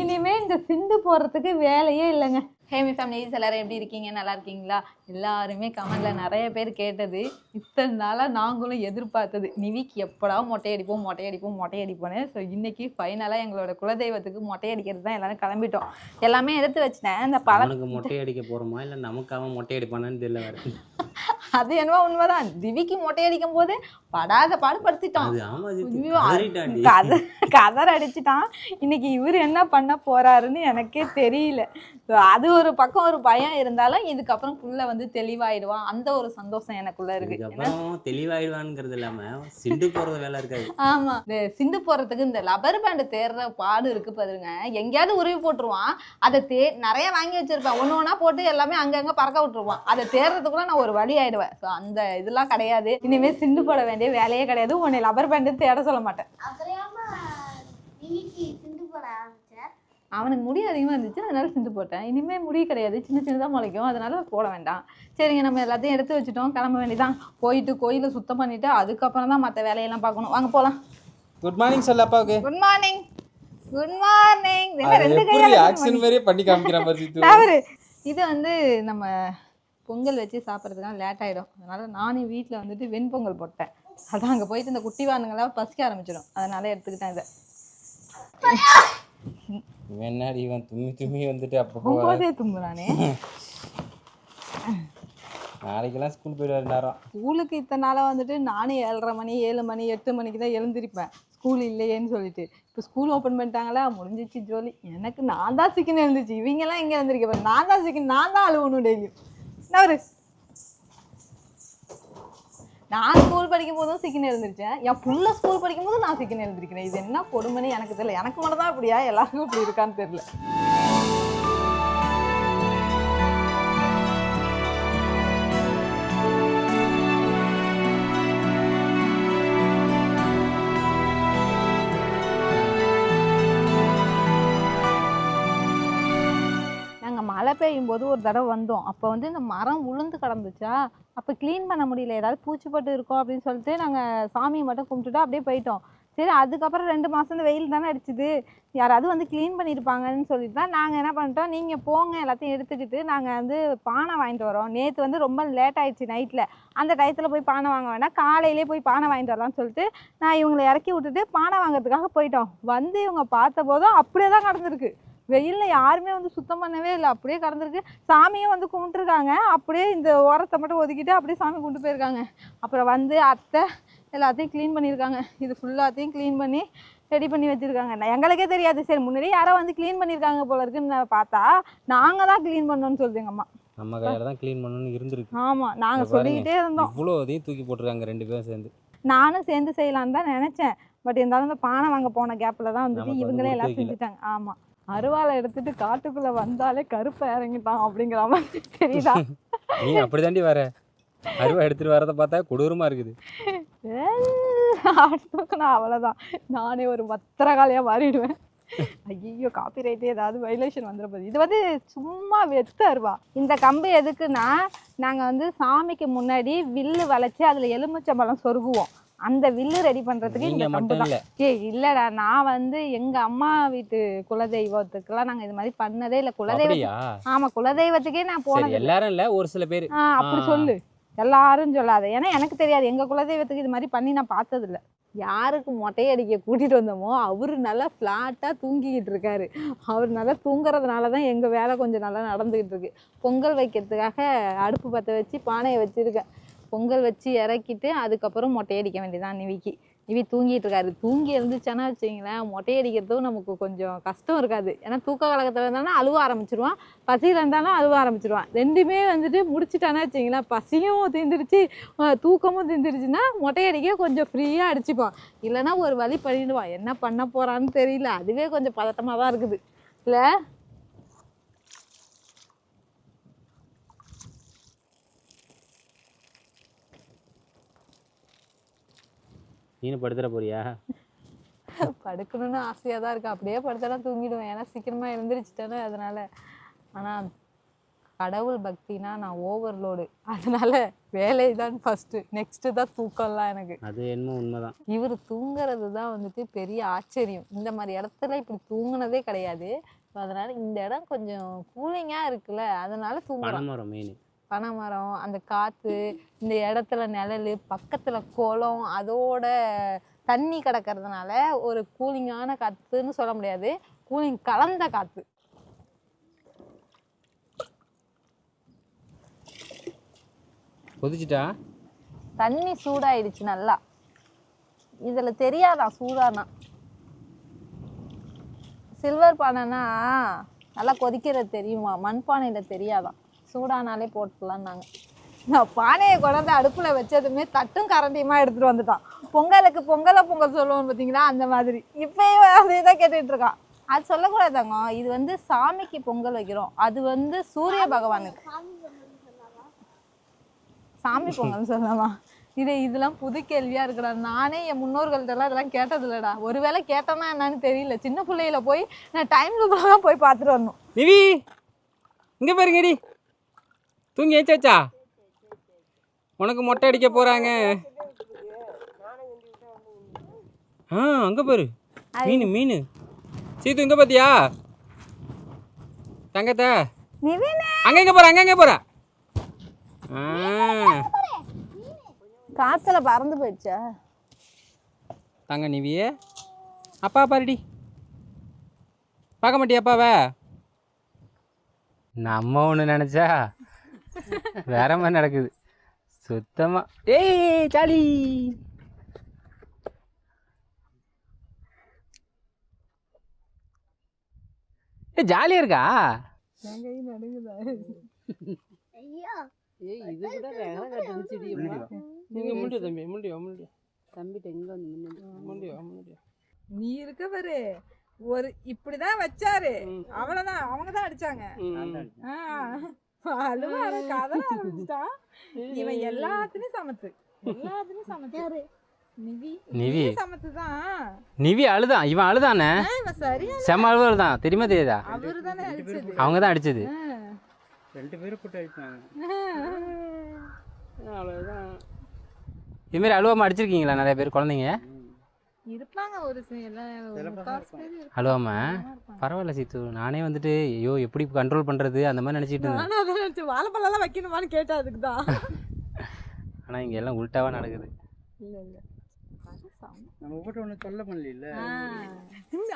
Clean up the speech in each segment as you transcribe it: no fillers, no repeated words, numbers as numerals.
இனிமே இந்த சிந்து போடுறதுக்கு வேலையே இல்லைங்க. ஹேமி ஃபேமிலிஸ் எல்லாரும் எப்படி இருக்கீங்க? நல்லா இருக்கீங்களா? எல்லாருமே கமெண்ட்ல நிறைய பேர் கேட்டது, இத்தனை நாளாக நாங்களும் எதிர்பார்த்தது, நிவிக்கு எப்படா மொட்டையடிப்போம் மொட்டையடிப்போம் மொட்டையடிப்போன்னு. ஸோ இன்னைக்கு ஃபைனலாக எங்களோட குலதெய்வத்துக்கு மொட்டையடிக்கிறது தான் எல்லாரும் கிளம்பிட்டோம். எல்லாமே எடுத்து வச்சிட்டேன். இந்த பழனுக்கு மொட்டையடிக்க போகிறோமா இல்லை நமக்கு அவன் மொட்டையடிப்பானான்னு தெரியல வேறு. அது என்னவோ உண்மைதான். திவிக்கு மொட்டையடிக்கும் போது படாத பாடுபடுத்திட்டான், கதற அடிச்சுட்டான். இன்னைக்கு இவர் என்ன பண்ண போறாருன்னு எனக்கே தெரியல. அது ஒரு பக்கம் ஒரு பயம் இருந்தாலும் இதுக்கப்புறம் புள்ள வந்து தெளிவாயிடுவான், அந்த ஒரு சந்தோஷம் எனக்குள்ள இருக்கு. தெளிவாயிடுவான்ங்கிறது இல்லாம சிண்டு போறது வேலை இருக்காது. ஆமா, இந்த சிண்டு போறதுக்கு இந்த லப்பர் பேண்ட் தேர்ற பாடு இருக்கு பாருங்க. எங்கேயாவது உருவி போட்டுருவான், அதை நிறைய வாங்கி வச்சிருப்பேன், ஒண்ணு ஒண்ணா போட்டு எல்லாமே அங்கங்க பறக்க விட்டுருவான். அதை தேர்றதுக்குள்ள நான் ஒரு வழி ஆயிடுவேன். அந்த இதெல்லாம் கிடையாது. இனிமே சிண்டு போட வேண்டிய வேலையே கிடையாது. உன்னை லப்பர் பேண்ட் தேட சொல்ல மாட்டேன். அவனுக்கு முடி அதிகமாக இருந்துச்சு, அதனால சிந்து போட்டேன். இனிமேல் முடி கிடையாது, சின்ன சின்னதாக முளைக்கும், அதனால போட வேண்டாம். சரிங்க, நம்ம எல்லாத்தையும் எடுத்து வச்சுட்டோம், கிளம்ப வேண்டியதான். போயிட்டு கோயிலை சுத்தம் பண்ணிட்டு அதுக்கப்புறம் தான் மற்ற வேலையெல்லாம் பார்க்கணும். வாங்க போகலாம். குட் மார்னிங் சொல்ல அப்பாவுக்கு. Good morning. Good morning. ரெண்டு கையில ஆக்சன் மாதிரியே பண்ணி காமிக்கிற மாதிரி. இது வந்து நம்ம பொங்கல் வச்சு சாப்பிட்றதுக்காக லேட் ஆகிடும், அதனால நானும் வீட்டில் வந்துட்டு வெண்பொங்கல் போட்டேன். அதான் அங்கே போயிட்டு இந்த குட்டி வானுங்களாம் பசிக்க ஆரம்பிச்சிடும், அதனால எடுத்துக்கிட்டேன் இதை. முன்னாடி இவன் தும்மி வந்துட்டு அப்போ தும்புறானே. நாளைக்கெல்லாம் ஸ்கூல் போயிடுவாரு நேரம். ஸ்கூலுக்கு இத்தனை நாளாக வந்துட்டு நானும் 7:30 மணி 7 மணி 8 மணிக்கு தான் எழுந்திருப்பேன், ஸ்கூல் இல்லையேன்னு சொல்லிட்டு. இப்போ ஸ்கூல் ஓப்பன் பண்ணிட்டாங்களா, முடிஞ்சிச்சு ஜோலி. எனக்கு நான் தான் சிக்கன் எழுந்துச்சு, இவங்கெல்லாம் எங்கே எழுந்திருக்க, நான் தான் சிக்கன், நான் தான் அழுவணும் டெய்லியும். நான் ஸ்கூல் படிக்கும் போதும் சிக்கன் எழுந்திருச்சேன், என் புள்ள ஸ்கூல் படிக்கும் போதும் நான் சிக்கன் எழுந்திருக்கிறேன். இது என்ன கொடுமைன்னு எனக்கு தெரியல. எனக்கு மட்டும் தான் இப்படியா, எல்லாருக்கும் இப்படி இருக்கான்னு தெரியல. மழை பெய்யும் போது ஒரு தடவை வந்தோம், அப்போ வந்து இந்த மரம் உளுந்து கிடந்துச்சா, அப்போ க்ளீன் பண்ண முடியல, ஏதாவது பூச்சிப்பட்டு இருக்கோம் அப்படின்னு சொல்லிட்டு நாங்கள் சாமியை மட்டும் கும்பிட்டுட்டு அப்படியே போயிட்டோம். சரி, அதுக்கப்புறம் 2 மாதம் இந்த வெயில் தானே அடிச்சுது, யாராவது வந்து க்ளீன் பண்ணியிருப்பாங்கன்னு சொல்லிட்டு தான் நாங்கள் என்ன பண்ணிட்டோம், நீங்கள் போங்க எல்லாத்தையும் எடுத்துக்கிட்டு நாங்கள் வந்து பானை வாங்கிட்டு வரோம். நேற்று வந்து ரொம்ப லேட் ஆகிடுச்சு நைட்டில், அந்த டயத்தில் போய் பானை வாங்க வேண்டாம், காலையிலே போய் பானை வாங்கிட்டு வரலாம்னு சொல்லிட்டு நான் இவங்களை இறக்கி விட்டுட்டு பானை வாங்கிறதுக்காக போயிட்டோம். வந்து இவங்க பார்த்த போதும் அப்படியே தான் கிடந்திருக்கு, வெயிலில் யாருமே வந்து சுத்தம் பண்ணவே இல்லை, அப்படியே கடந்திருக்கு. சாமியும் வந்து கும்பிட்டுருக்காங்க, அப்படியே இந்த ஓரத்தை மட்டும் ஒதுக்கிட்டு அப்படியே சாமி கும்பிட்டு போயிருக்காங்க. அப்புறம் வந்து அத்தை எல்லாத்தையும் க்ளீன் பண்ணியிருக்காங்க, இது ஃபுல்லாத்தையும் க்ளீன் பண்ணி ரெடி பண்ணி வச்சுருக்காங்க. எங்களுக்கே தெரியாது, சரி முன்னாடியே யாரோ வந்து க்ளீன் பண்ணியிருக்காங்க போல இருக்குன்னு பார்த்தா நாங்கள் தான் க்ளீன் பண்ணோன்னு சொல்லுது எங்கள் அம்மா. நம்ம கையில் தான் க்ளீன் பண்ணணும்னு இருந்திருக்கு. ஆமாம், நாங்கள் சொல்லிக்கிட்டே இருந்தோம். இவ்வளோ அதையும் தூக்கி போட்டுருக்காங்க 2 பேரும் சேர்ந்து. நானும் சேர்ந்து செய்யலான்னு தான் நினச்சேன், பட் இருந்தாலும் இந்த பானை வாங்க போன கேப்பில் தான் வந்துட்டு இவங்களே எல்லாம் செஞ்சுட்டாங்க. ஆமாம், அருவாளை எடுத்துட்டு காட்டுக்குள்ள வந்தாலே கருப்பை இறங்கிட்டான் அப்படிங்கிற மாதிரி தெரியுதா? நீ அப்படி தாண்டி வர, அருவா எடுத்துட்டு வரதை பார்த்தா கொடூரமா இருக்குது. நான் அவ்வளோதான், நானே ஒரு பத்திரகாலியாக மாறிடுவேன். ஐயோ, காப்பி ரைட்டு ஏதாவது வைலேஷன் வந்துடும்போது. இது வந்து சும்மா வெத்த அருவா. இந்த கம்பு எதுக்குன்னா, நாங்கள் வந்து சாமிக்கு முன்னாடி வில்லு வளைச்சி அதில் எலுமிச்சம்பழம் சொருகுவோம், அந்த வில்லு ரெடி பண்றதுக்கு இந்த கம்பு தான். இல்லடா, நான் வந்து எங்க அம்மா வீட்டு குலதெய்வத்துக்குலாம் நாங்க இது மாதிரி பண்ணதே இல்ல. குலதெய்வம், ஆமா, குலதெய்வத்துக்கே நான் போனது எல்லாரும் இல்ல, ஒரு சில பேர். அப்படி சொல்லு, எல்லாரும் சொல்லாத, ஏன்னா எனக்கு தெரியாது. எங்க குலதெய்வத்துக்கு இது மாதிரி பண்ணி நான் பார்த்தது இல்லை. யாருக்கு மொட்டையடிக்க கூட்டிட்டு வந்தோமோ அவரு நல்லா ஃப்ளாட்டா தூங்கிக்கிட்டு இருக்காரு. அவர் நல்லா தூங்குறதுனால தான் எங்க வேலை கொஞ்சம் நல்லா நடந்துகிட்டு இருக்கு. பொங்கல் வைக்கிறதுக்காக அடுப்பு பற்ற வச்சு பானையை வச்சிருக்கேன். பொங்கல் வச்சு இறக்கிட்டு அதுக்கப்புறம் மொட்டையடிக்க வேண்டியதான் நிவிக்கு. நிவி தூங்கிட்டு இருக்காரு. தூங்கி இருந்துச்சானா வச்சுங்களேன், மொட்டையடிக்கிறதும் நமக்கு கொஞ்சம் கஷ்டம் இருக்காது. ஏன்னா தூக்க கலக்கத்தில் இருந்தாலும் அழுவ ஆரம்பிச்சிருவான், பசியில் இருந்தாலும் அழுவ ஆரம்பிச்சிருவான். ரெண்டுமே வந்துட்டு முடிச்சுட்டானா வச்சுங்களேன், பசியும் தீந்துருச்சு தூக்கமும் தீந்துருச்சுன்னா மொட்டையடிக்க கொஞ்சம் ஃப்ரீயாக அடிச்சுப்பான். இல்லைன்னா ஒரு வழி பண்ணிடுவான். என்ன பண்ண போகிறான்னு தெரியல, அதுவே கொஞ்சம் பதட்டமாக தான் இருக்குது இல்லை? நீனு படுத்துற போறியா? படுக்கணும்னு ஆசையாக தான் இருக்கு, அப்படியே படுத்தா தூங்கிடுவேன், ஏன்னா சீக்கிரமாக எழுந்திரிச்சிட்டேன்னு அதனால. ஆனால் கடவுள் பக்தினா நான் ஓவர்லோடு, அதனால வேலை தான் ஃபர்ஸ்ட், நெக்ஸ்ட் தான் தூக்கம்லாம் எனக்கு. அது என்னமோ உண்மைதான். இவர் தூங்குறது தான் வந்துட்டு பெரிய ஆச்சரியம். இந்த மாதிரி இடத்துல இப்படி தூங்குனதே கிடையாது. அதனால இந்த இடம் கொஞ்சம் கூலிங்கா இருக்குல்ல, அதனால தூங்குறோம். பனைமரம் மெயின். பனைமரம், அந்த காத்து, இந்த இடத்துல நிழல், பக்கத்துல குளம், அதோட தண்ணி கிடக்கிறதுனால ஒரு கூலிங்கான காத்துன்னு சொல்ல முடியாது, கூலிங் கலந்த காத்து. கொதிச்சிட்டா தண்ணி சூடாயிடுச்சு நல்லா. இதுல தெரியாதா சூடானா. சில்வர் பானைனா நல்லா கொதிக்கிறது தெரியுமா, மண்பானையில தெரியாதான். சூடானாலே போட்டுடலான்னாங்க. நான் பானையை கொண்டாந்து அடுப்புல வச்சதுமே தட்டும் கரண்டியுமா எடுத்துட்டு வந்துட்டான். பொங்கலுக்கு பொங்கல் சொல்லுவோம் பார்த்தீங்களா, அந்த மாதிரி. இப்பயே அதே தான் கேட்டுட்டு இருக்கான். அது சொல்லக்கூடாதாங்க, இது வந்து சாமிக்கு பொங்கல் வைக்கிறோம், அது வந்து சூரிய பகவானுக்கு. சாமி பொங்கல் சொல்லலாமா? இதெல்லாம் புது கேள்வியா இருக்குடா. நானே என் முன்னோர்கள்ட்டெல்லாம் இதெல்லாம் கேட்டது இல்லடா. ஒருவேளை கேட்டோன்னா என்னன்னு தெரியல. சின்ன பிள்ளையில போய் நான் டைம் லூப்லாம் போய் பார்த்துட்டு வரணும். நிவி இங்கே பாருங்கடி, தூங்கி ஏச்சாச்சா? உனக்கு மொட்டை அடிக்க போகிறாங்க. அங்கே பாரு மீன் மீன். சீத்து இங்கே பார்த்தியா தங்கத்தை? அங்கே போகிறா. காத்துல பறந்து போயிடுச்சா தங்க நிவியே? அப்பா பாருடி, பார்க்க மாட்டியா அப்பாவை? நம்ம ஒன்று நினச்சா வேற மாதிரி நடக்குது சுத்தமாக. ஏய் ஜாலி. ஜாலியாக இருக்கா? இது கூட வேலை கட்டுச்சுடி. நீங்கள் முண்டியோ தம்பி, முண்டியோ தம்பிட்ட எங்க வந்து முண்டியோ. நீ இருக்க பாரு. ஒரு இப்படிதான் வச்சாரு, அவ்வளவுதான். அவங்க தான் அடிச்சாங்க. இவன் எல்லாத்துலயும் சமத்து, எல்லாத்துலயும் சமத்து. நிவி சமத்துதான். நிவி அழுதான், இவன் அழுதானே? செம்ம அழுவல் தான், தெரியுமா தெரியாதா? அவருதானே அடிச்சது, அவங்க தான் அடிச்சது. 2 பேரும் போட்டு அடிப்பாங்க. அவ்வளோதான். இதுமாரி அழுவாமல் அடிச்சிருக்கீங்களா நிறைய பேர் குழந்தைங்க? இருப்பாங்க ஒரு அழுவாம. பரவாயில்ல சீத்து, நானே வந்துட்டு ஐயோ எப்படி கண்ட்ரோல் பண்ணுறது அந்த மாதிரி நினச்சிட்டு இருந்தேன். வாழைப்பழம் வைக்கணுமான்னு கேட்டா அதுக்கு தான். ஆனால் இங்கே எல்லாம் உள்டாவாக நடக்குது. நம்ம போட்டு ஒன்றும் சொல்ல பண்ணல.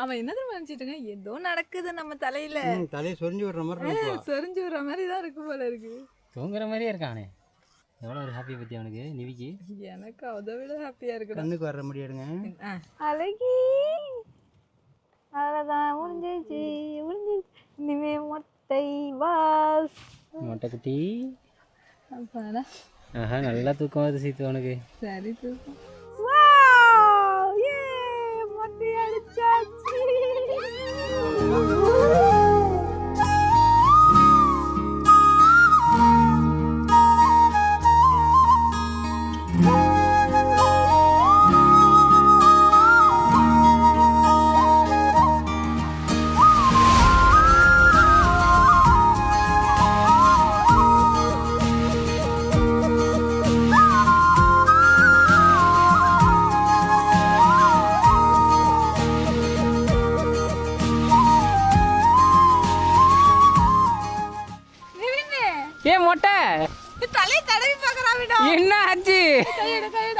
அவன் என்ன நினைச்சிட்டு ஏதோ நடக்குது நம்ம தலையில, தலையை சொரிஞ்சு விடுற மாதிரி, சொரிஞ்சு விடுற மாதிரி தான் இருக்கு போல இருக்கு. தூங்குற மாதிரியே இருக்கானே. எவ்வளோ ஒரு ஹாப்பி பற்றி அவனுக்கு, நிவிக்கு. எனக்கு அதை விட ஹாப்பியா இருக்கு. கண்ணுக்கு வர முடியாதுங்க. அழகி அவ்வளோதான், முடிஞ்சிச்சு முடிஞ்சிச்சு. இனிமே மொட்டை வாஸ். மொட்டை குட்டி. அப்பாடா, ஆஹா நல்லா தூக்கம் வருது சீத்து அவனுக்கு. சரி தூக்கம். வாவ், ஏ மொட்டை அடிச்சாச்சு. ஏன் மொட்டை தலையை தடவி பார்க்கறான். விடா, என்ன ஆச்சு?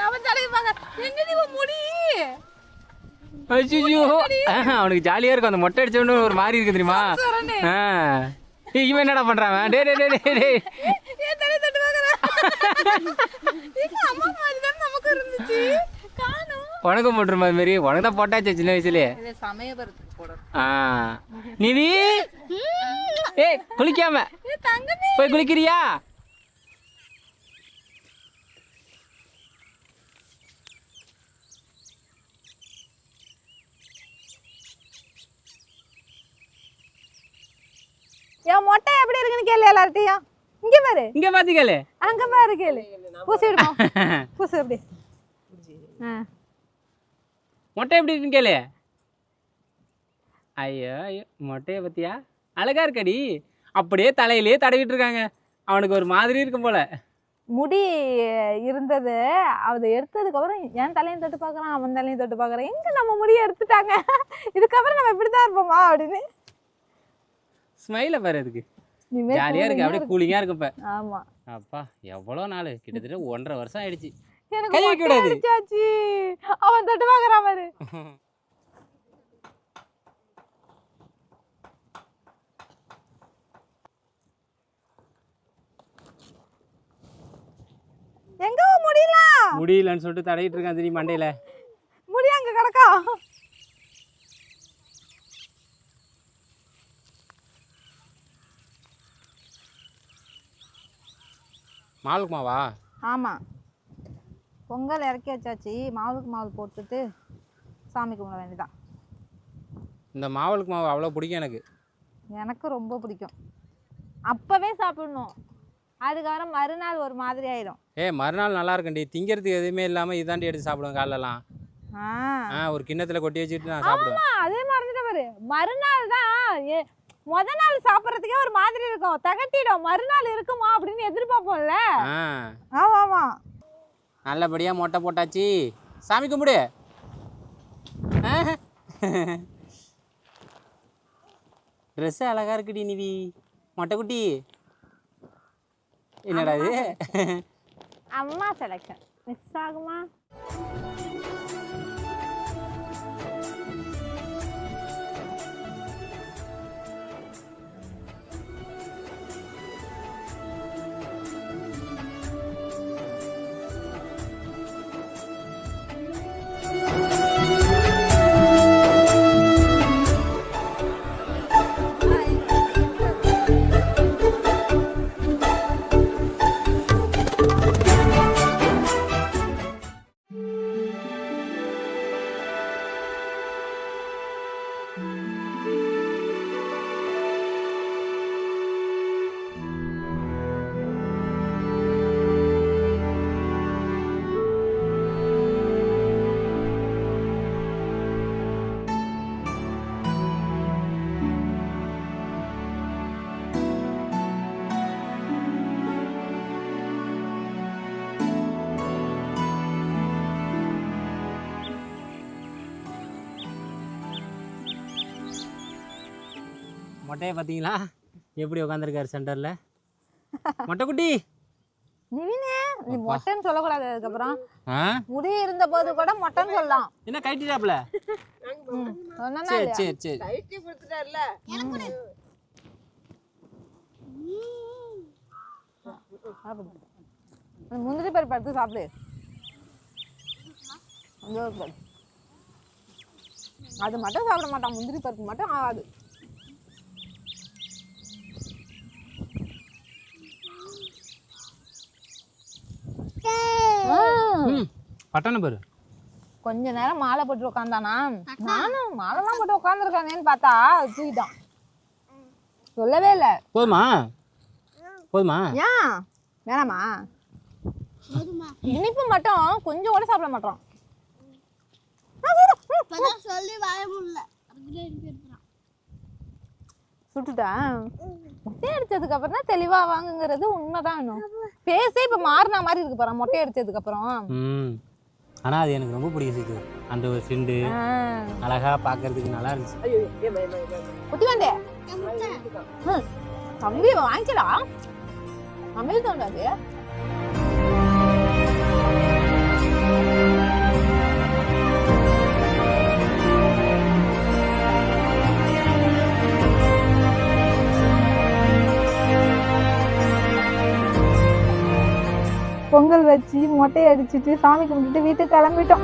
அவன் தடவி பார்க்க என்னடி முடி. ஐயோ அவனுக்கு ஜாலியாக இருக்கும். அந்த மொட்டை அடிச்சவனு ஒரு மாதிரி இருக்கு தெரியுமா? இவன் என்னடா பண்ணுறான்? டே டே டே டே டே ஏன் தலை தட்டு பார்க்கறான்? அம்மா மாதிரி தான் நமக்கு இருந்துச்சு, காணோம். உனக்கும் போட்டுருமா அது மாதிரி? உனக்கு தான் போட்டாச்சு சின்ன வயசுலேயே. சமயபுரத்துக்கு போடுறோம். நிவி ஏய் குளிக்காம போய் குளிக்கிறியா? என் மொட்டை எப்படி இருக்குன்னு கேளு எல்லார்ட்டையும். இங்க பாரு, இங்க பாத்து கேளு, அங்க பாரு கேளு. பூசி விடுமா, பூசி எப்படி? மொட்டை எப்படி இருக்குன்னு கேளு. ஐயோ ஐயோ மொட்டையை பத்தியா? அழகா இருக்கடி. அப்படியே தலையிலே தடவிட்டு இருக்காங்க. அவனுக்கு ஒரு மாதிரி இருக்கும் போல. முடி இருந்தது. அதை எடுத்ததுக்கப்புறம் என் தலையும் தொட்டு பார்க்குறான், அவன் தலையும் தொட்டு பார்க்குறான். எங்கே நம்ம முடியை எடுத்துட்டாங்க, இதுக்கப்புறம் நம்ம இப்படி தான் இருப்போமா அப்படின்னு. ஸ்மைலை பாரு அதுக்கு ஜாலியாக இருக்கு, அப்படியே கூலிங்காக இருக்கு இப்போ. ஆமாம். அப்பா எவ்வளோ நாள், கிட்டத்தட்ட 1.5 வருஷம் ஆயிடுச்சு. எனக்கு கை வைக்க கூடாது. அடிச்சாச்சு. அவன் தொட்டு பார்க்குறான் பாரு. எங்க முடியல, முடியலன்னு சொல்லிட்டு தடையிட்டு இருக்கான் தெரியும் மண்டையில. முடி அங்க கிடக்கா. மாவுக்கு மாவா? ஆமா, பொங்கல் இறக்கி வச்சாச்சு. மாவுக்கு மாவு போட்டுட்டு சாமி கும்பிட வேண்டியதான். இந்த மாவுக்கு மாவு அவ்வளோ பிடிக்கும் எனக்கு. எனக்கு ரொம்ப பிடிக்கும். அப்பவே சாப்பிடணும், அதுக்கப்புறம் மறுநாள் ஒரு மாதிரி ஆயிடும். மறுநாள் நல்லா இருக்குண்டி, திங்கிறதுக்கு எதுவுமே இல்லாமல் இதாண்டி எடுத்து சாப்பிடுவேன் காலைலலாம். ஒரு கிண்ணத்தில் கொட்டி வச்சுட்டு நான் சாப்பிடுவேன். அதே மறந்துட்டு பாரு, மறுநாள் தான் முத நாள் சாப்பிட்றதுக்கே ஒரு மாதிரி இருக்கும், தகட்டிடும். மறுநாள் இருக்குமா அப்படின்னு எதிர்பார்ப்போம்ல. ஆமா ஆமா. நல்லபடியாக மொட்டை போட்டாச்சு, சாமி கும்பிடு. ட்ரெஸ்ஸு அழகா இருக்குடி நிவி, மொட்டை குட்டி. என்னடா இது? அம்மா செலக்ஷன் மிஸ் ஆகுமா? மொட்டையை பார்த்தீங்களா எப்படி உட்காந்துருக்காரு சென்டரில் மொட்டை குட்டி. நிவினே, நீ மொட்டைன்னு சொல்லக்கூடாது. அதுக்கப்புறம் முடி இருந்த போது கூட மொட்டைன்னு சொல்லலாம். என்ன கைட்டிட்டாப்ல? சரி சரி சரி. முந்திரி பருப்பு எடுத்து சாப்பிடு. அது மட்டும் சாப்பிட மாட்டான், முந்திரி பருப்பு மட்டும் ஆகாது. பட்டான பாரு. கொஞ்ச நேரம் மாலை போட்டு உட்காந்தானா, நானும் மாலைலாம் போட்டு உட்காந்துருக்கானேன்னு பார்த்தா தூக்கிட்டான். சொல்லவே இல்லை. போதுமா போதுமா? ஏன் வேணாமா? இனிப்பு மட்டும் கொஞ்சம் கூட சாப்பிட மாட்டான். சுட்டுட்டேன். மொட்டை அடிச்சதுக்கு அப்புறம் தான் தெளிவா வாங்குங்கிறது உண்மைதான். பேசே இப்ப மாறின மாதிரி இருக்கு பாரு மொட்டை அடிச்சதுக்கு அப்புறம். ஆனா அது எனக்கு ரொம்ப பிடிக்குது. அந்த ஒரு சிண்டு அழகா பாக்குறதுக்கு நல்லா இருந்துச்சு. குட்டி வந்தே தம்பி வாங்கிக்கடா, அமில் தோண்டாது. பொங்கல் வச்சு மொட்டை அடிச்சுட்டு சாமி கும்பிட்டுட்டு வீட்டுக்கு கிளம்பிட்டோம்.